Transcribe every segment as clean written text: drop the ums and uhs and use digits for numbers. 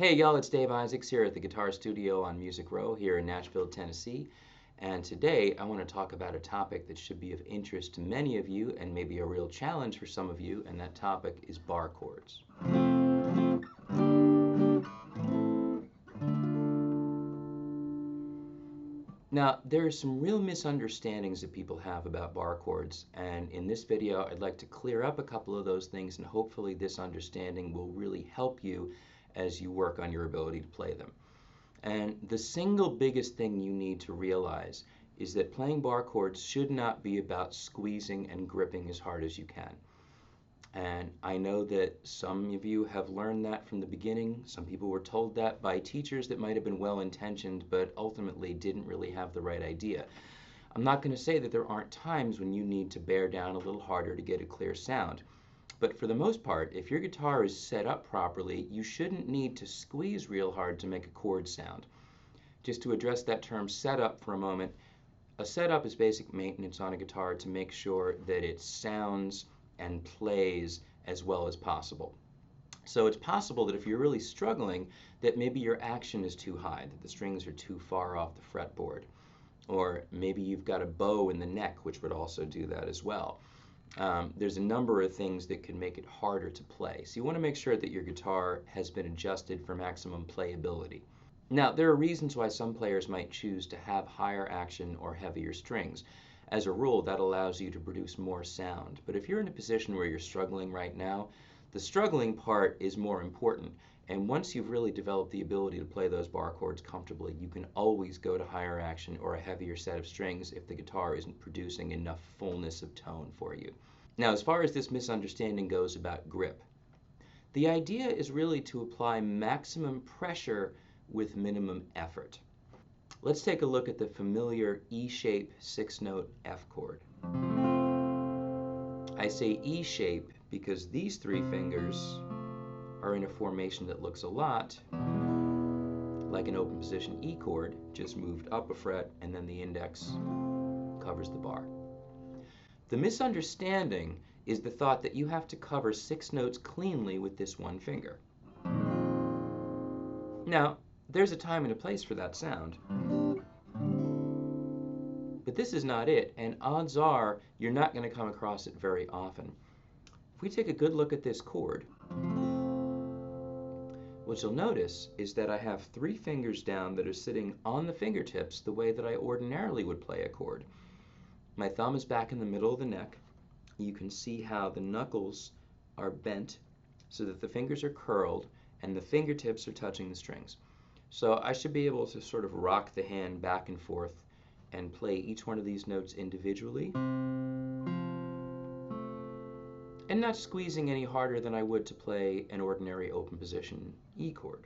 Hey y'all, it's Dave Isaacs here at the Guitar Studio on Music Row here in Nashville, Tennessee. And today I want to talk about a topic that should be of interest to many of you and maybe a real challenge for some of you, and that topic is bar chords. Now, there are some real misunderstandings that people have about bar chords, and in this video I'd like to clear up a couple of those things, and hopefully this understanding will really help you as you work on your ability to play them. And the single biggest thing you need to realize is that playing bar chords should not be about squeezing and gripping as hard as you can. And I know that some of you have learned that from the beginning. Some people were told that by teachers that might have been well-intentioned, but ultimately didn't really have the right idea. I'm not going to say that there aren't times when you need to bear down a little harder to get a clear sound. But for the most part, if your guitar is set up properly, you shouldn't need to squeeze real hard to make a chord sound. Just to address that term setup for a moment, a setup is basic maintenance on a guitar to make sure that it sounds and plays as well as possible. So it's possible that if you're really struggling, that maybe your action is too high, that the strings are too far off the fretboard. Or maybe you've got a bow in the neck, which would also do that as well. There's a number of things that can make it harder to play. So you want to make sure that your guitar has been adjusted for maximum playability. Now, there are reasons why some players might choose to have higher action or heavier strings. As a rule, that allows you to produce more sound. But if you're in a position where you're struggling right now, the struggling part is more important. And once you've really developed the ability to play those bar chords comfortably, you can always go to higher action or a heavier set of strings if the guitar isn't producing enough fullness of tone for you. Now, as far as this misunderstanding goes about grip, the idea is really to apply maximum pressure with minimum effort. Let's take a look at the familiar E-shape 6-note F chord. I say E-shape because these three fingers are in a formation that looks a lot like an open position E chord, just moved up a fret and then the index covers the bar. The misunderstanding is the thought that you have to cover 6 notes cleanly with this one finger. Now, there's a time and a place for that sound. But this is not it, and odds are you're not going to come across it very often. If we take a good look at this chord, what you'll notice is that I have 3 fingers down that are sitting on the fingertips the way that I ordinarily would play a chord. My thumb is back in the middle of the neck. You can see how the knuckles are bent so that the fingers are curled and the fingertips are touching the strings. So I should be able to sort of rock the hand back and forth and play each one of these notes individually and not squeezing any harder than I would to play an ordinary open position E chord.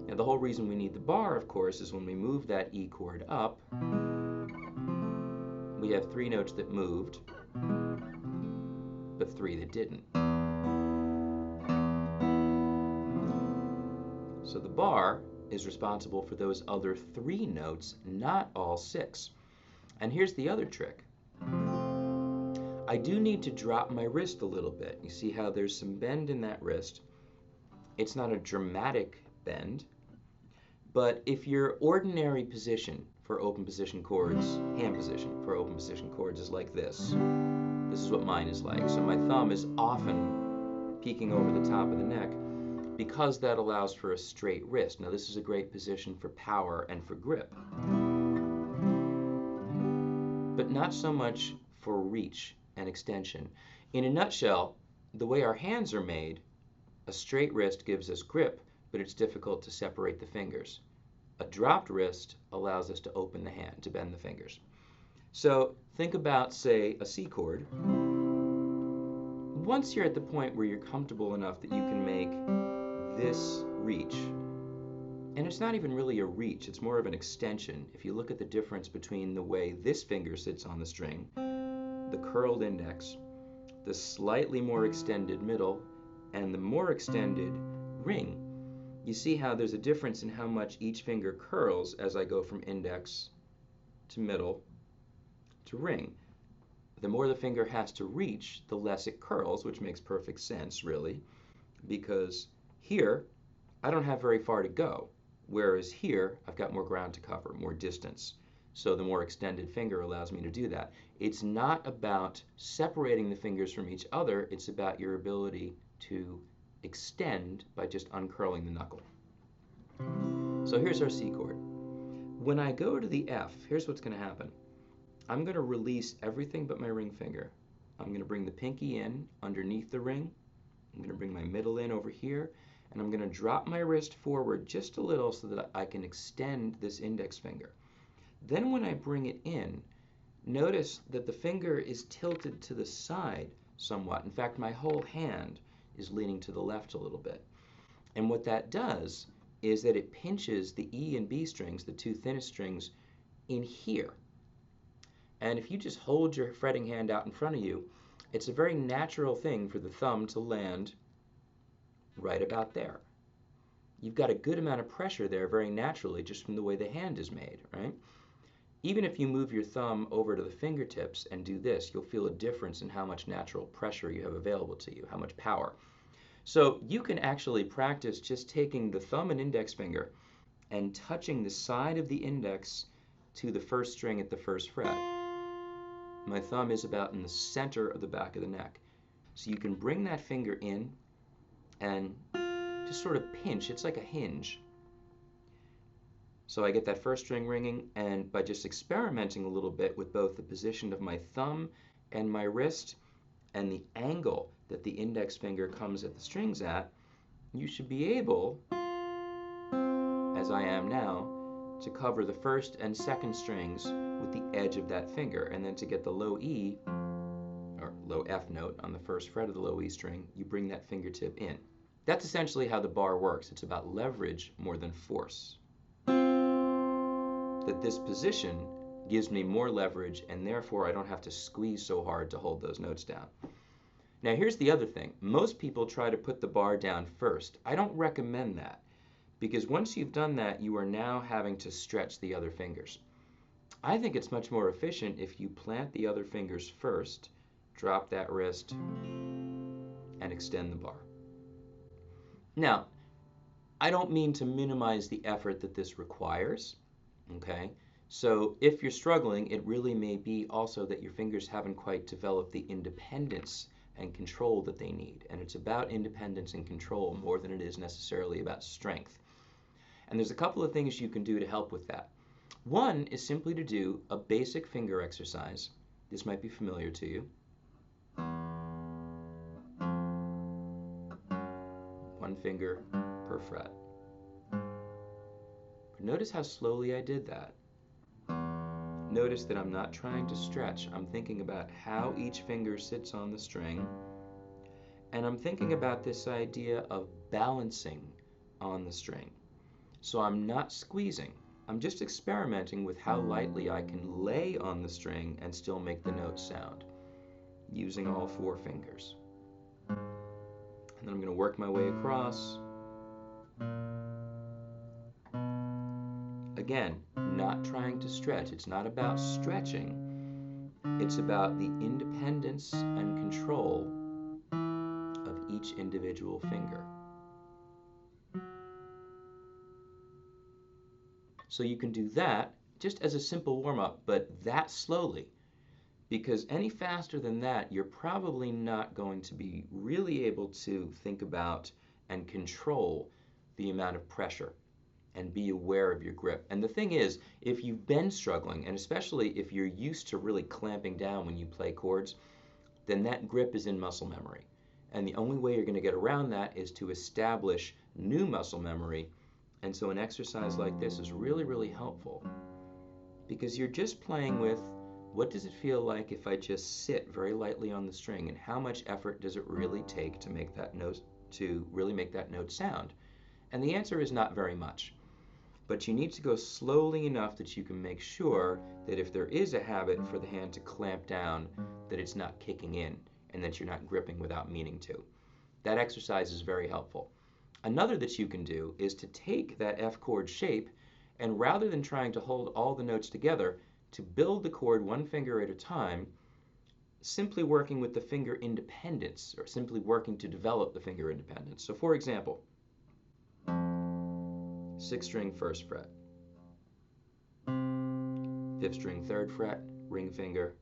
Now the whole reason we need the bar, of course, is when we move that E chord up, we have 3 notes that moved, but 3 that didn't. So the bar is responsible for those other 3 notes, not all 6. And here's the other trick. I do need to drop my wrist a little bit. You see how there's some bend in that wrist. It's not a dramatic bend, but if your ordinary position for open position chords, hand position for open position chords is like this is what mine is like. So my thumb is often peeking over the top of the neck because that allows for a straight wrist. Now this is a great position for power and for grip, but not so much for reach and extension. In a nutshell, the way our hands are made, a straight wrist gives us grip, but it's difficult to separate the fingers. A dropped wrist allows us to open the hand, to bend the fingers. So think about, say, a C chord. Once you're at the point where you're comfortable enough that you can make this reach, and it's not even really a reach, it's more of an extension. If you look at the difference between the way this finger sits on the string, the curled index, the slightly more extended middle, and the more extended ring, you see how there's a difference in how much each finger curls as I go from index to middle to ring. the more the finger has to reach, the less it curls, which makes perfect sense, really, because here I don't have very far to go, whereas here I've got more ground to cover, more distance. So the more extended finger allows me to do that. It's not about separating the fingers from each other, it's about your ability to extend by just uncurling the knuckle. So here's our C chord. When I go to the F, here's what's going to happen. I'm going to release everything but my ring finger. I'm going to bring the pinky in underneath the ring. I'm going to bring my middle in over here, and I'm going to drop my wrist forward just a little so that I can extend this index finger. Then when I bring it in, notice that the finger is tilted to the side somewhat. In fact, my whole hand is leaning to the left a little bit. And what that does is that it pinches the E and B strings, the two thinnest strings, in here. And if you just hold your fretting hand out in front of you, it's a very natural thing for the thumb to land right about there. You've got a good amount of pressure there very naturally just from the way the hand is made, right? Even if you move your thumb over to the fingertips and do this, you'll feel a difference in how much natural pressure you have available to you, how much power. So you can actually practice just taking the thumb and index finger and touching the side of the index to the first string at the first fret. My thumb is about in the center of the back of the neck. So you can bring that finger in and just sort of pinch. It's like a hinge. So I get that first string ringing, and by just experimenting a little bit with both the position of my thumb and my wrist and the angle that the index finger comes at the strings at, you should be able, as I am now, to cover the first and second strings with the edge of that finger, and then to get the low E, or low F note on the first fret of the low E string, you bring that fingertip in. That's essentially how the bar works. It's about leverage more than force. That this position gives me more leverage, and therefore I don't have to squeeze so hard to hold those notes down. Now here's the other thing. Most people try to put the bar down first. I don't recommend that, because once you've done that, you are now having to stretch the other fingers. I think it's much more efficient if you plant the other fingers first, drop that wrist, and extend the bar. Now, I don't mean to minimize the effort that this requires, okay? So if you're struggling, it really may be also that your fingers haven't quite developed the independence and control that they need. And it's about independence and control more than it is necessarily about strength. And there's a couple of things you can do to help with that. One is simply to do a basic finger exercise. This might be familiar to you. One finger per fret. But notice how slowly I did that. Notice that I'm not trying to stretch. I'm thinking about how each finger sits on the string. And I'm thinking about this idea of balancing on the string. So I'm not squeezing. I'm just experimenting with how lightly I can lay on the string and still make the note sound, using all four fingers. And then I'm going to work my way across. Again, not trying to stretch. It's not about stretching. It's about the independence and control of each individual finger. So you can do that just as a simple warm-up, but that slowly, because any faster than that, you're probably not going to be really able to think about and control the amount of pressure and be aware of your grip. And the thing is, if you've been struggling, and especially if you're used to really clamping down when you play chords, then that grip is in muscle memory. And the only way you're going to get around that is to establish new muscle memory. And so an exercise like this is really, really helpful, because you're just playing with what does it feel like if I just sit very lightly on the string, and how much effort does it really take to make that note, to really make that note sound? And the answer is not very much. But you need to go slowly enough that you can make sure that if there is a habit for the hand to clamp down, that it's not kicking in and that you're not gripping without meaning to. That exercise is very helpful. Another that you can do is to take that F chord shape, and rather than trying to hold all the notes together, to build the chord one finger at a time, simply working with the finger independence, or simply working to develop the finger independence. So for example, 6th string 1st fret, 5th string 3rd fret, ring finger,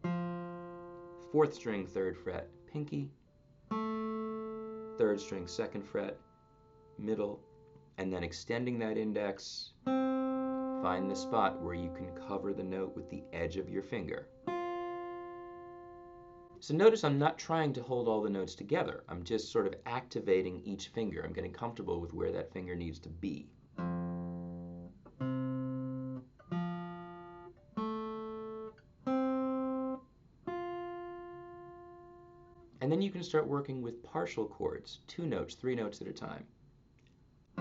4th string 3rd fret, pinky, 3rd string 2nd fret, middle, and then extending that index, find the spot where you can cover the note with the edge of your finger. So notice I'm not trying to hold all the notes together. I'm just sort of activating each finger. I'm getting comfortable with where that finger needs to be. And then you can start working with partial chords, 2 notes, 3 notes at a time.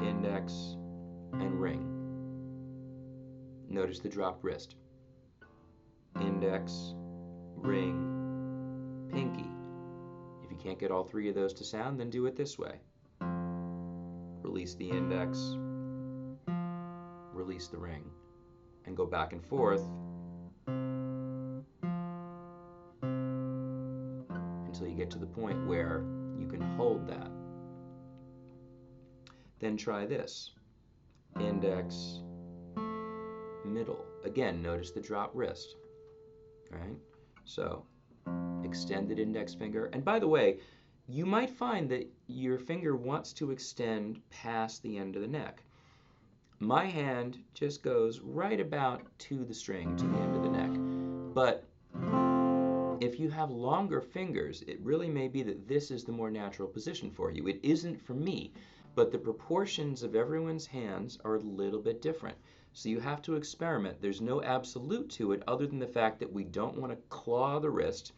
Index and ring. Notice the dropped wrist. Index, ring, pinky. If you can't get all 3 of those to sound, then do it this way. Release the index, release the ring, and go back and forth until you get to the point where you can hold that. Then try this. Index, middle. Again, notice the drop wrist. Right? So, extended index finger. And by the way, you might find that your finger wants to extend past the end of the neck. My hand just goes right about to the string, to the end of the neck. But if you have longer fingers, it really may be that this is the more natural position for you. It isn't for me, but the proportions of everyone's hands are a little bit different. So you have to experiment. There's no absolute to it other than the fact that we don't want to claw the wrist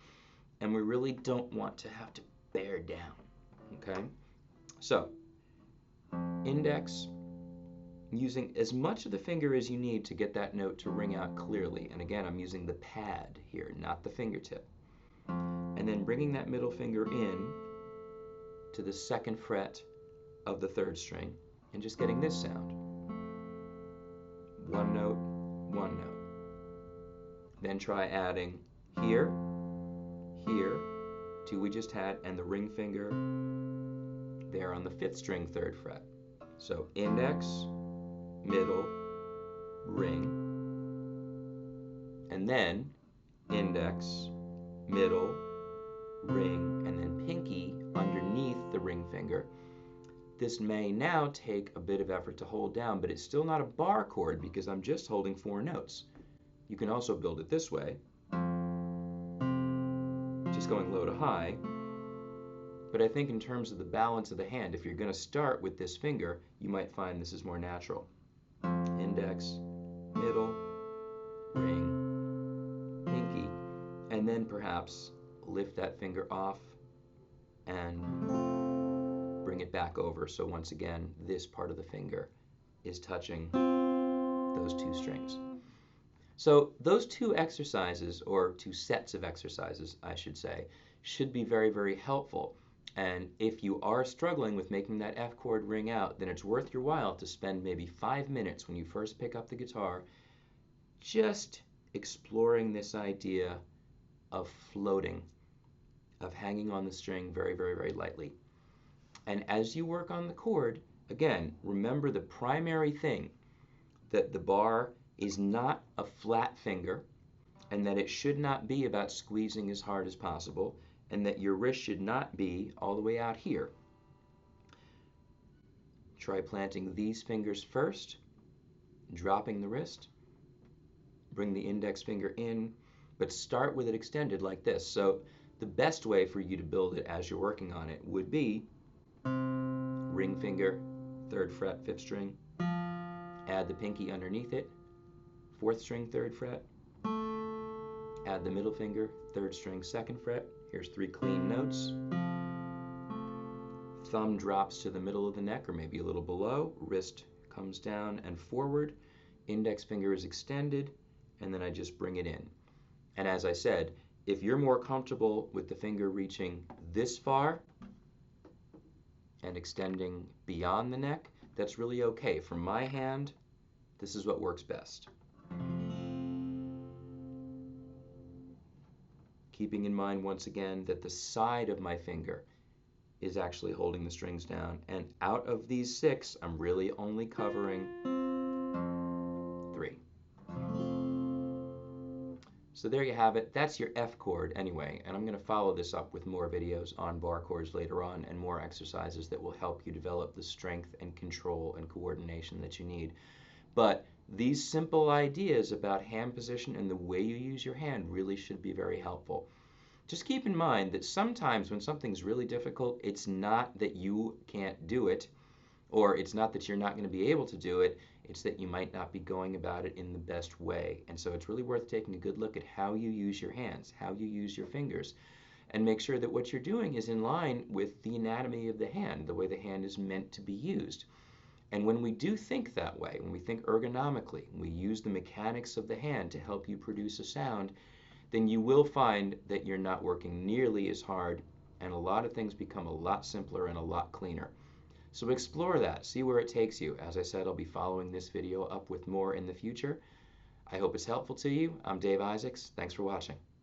and we really don't want to have to bear down. Okay? So, index, using as much of the finger as you need to get that note to ring out clearly. And again, I'm using the pad here, not the fingertip. And then bringing that middle finger in to the 2nd fret of the 3rd string and just getting this sound. 1 note, 1 note. Then try adding here, here, 2 we just had, and the ring finger there on the 5th string 3rd fret. So index, middle, ring, and then index, middle, ring, and then pinky underneath the ring finger. This may now take a bit of effort to hold down, but it's still not a bar chord because I'm just holding 4 notes. You can also build it this way, just going low to high. But I think in terms of the balance of the hand, if you're going to start with this finger, you might find this is more natural. Index, middle, ring, pinky, and then perhaps lift that finger off and bring it back over. So once again, this part of the finger is touching those 2 strings. So those 2 exercises, or 2 sets of exercises, I should say, should be very, very helpful. And if you are struggling with making that F chord ring out, then it's worth your while to spend maybe 5 minutes when you first pick up the guitar just exploring this idea of floating, of hanging on the string very, very, very lightly. And as you work on the chord, again, remember the primary thing, that the bar is not a flat finger, and that it should not be about squeezing as hard as possible, and that your wrist should not be all the way out here. Try planting these fingers first, dropping the wrist, bring the index finger in, but start with it extended like this. So the best way for you to build it as you're working on it would be ring finger, 3rd fret, 5th string, add the pinky underneath it, 4th string, 3rd fret, add the middle finger, 3rd string, 2nd fret. Here's 3 clean notes. Thumb drops to the middle of the neck or maybe a little below, wrist comes down and forward, index finger is extended, and then I just bring it in. And as I said, if you're more comfortable with the finger reaching this far and extending beyond the neck, that's really okay. For my hand, this is what works best. keeping in mind once again that the side of my finger is actually holding the strings down. And out of these 6, I'm really only covering 3. So there you have it. That's your F chord anyway, and I'm going to follow this up with more videos on bar chords later on and more exercises that will help you develop the strength and control and coordination that you need. But these simple ideas about hand position and the way you use your hand really should be very helpful. Just keep in mind that sometimes when something's really difficult, it's not that you can't do it, or it's not that you're not going to be able to do it, it's that you might not be going about it in the best way. And so it's really worth taking a good look at how you use your hands, how you use your fingers, and make sure that what you're doing is in line with the anatomy of the hand, the way the hand is meant to be used. And when we do think that way, when we think ergonomically, we use the mechanics of the hand to help you produce a sound, then you will find that you're not working nearly as hard, and a lot of things become a lot simpler and a lot cleaner. So explore that, see where it takes you. As I said, I'll be following this video up with more in the future. I hope it's helpful to you. I'm Dave Isaacs. Thanks for watching.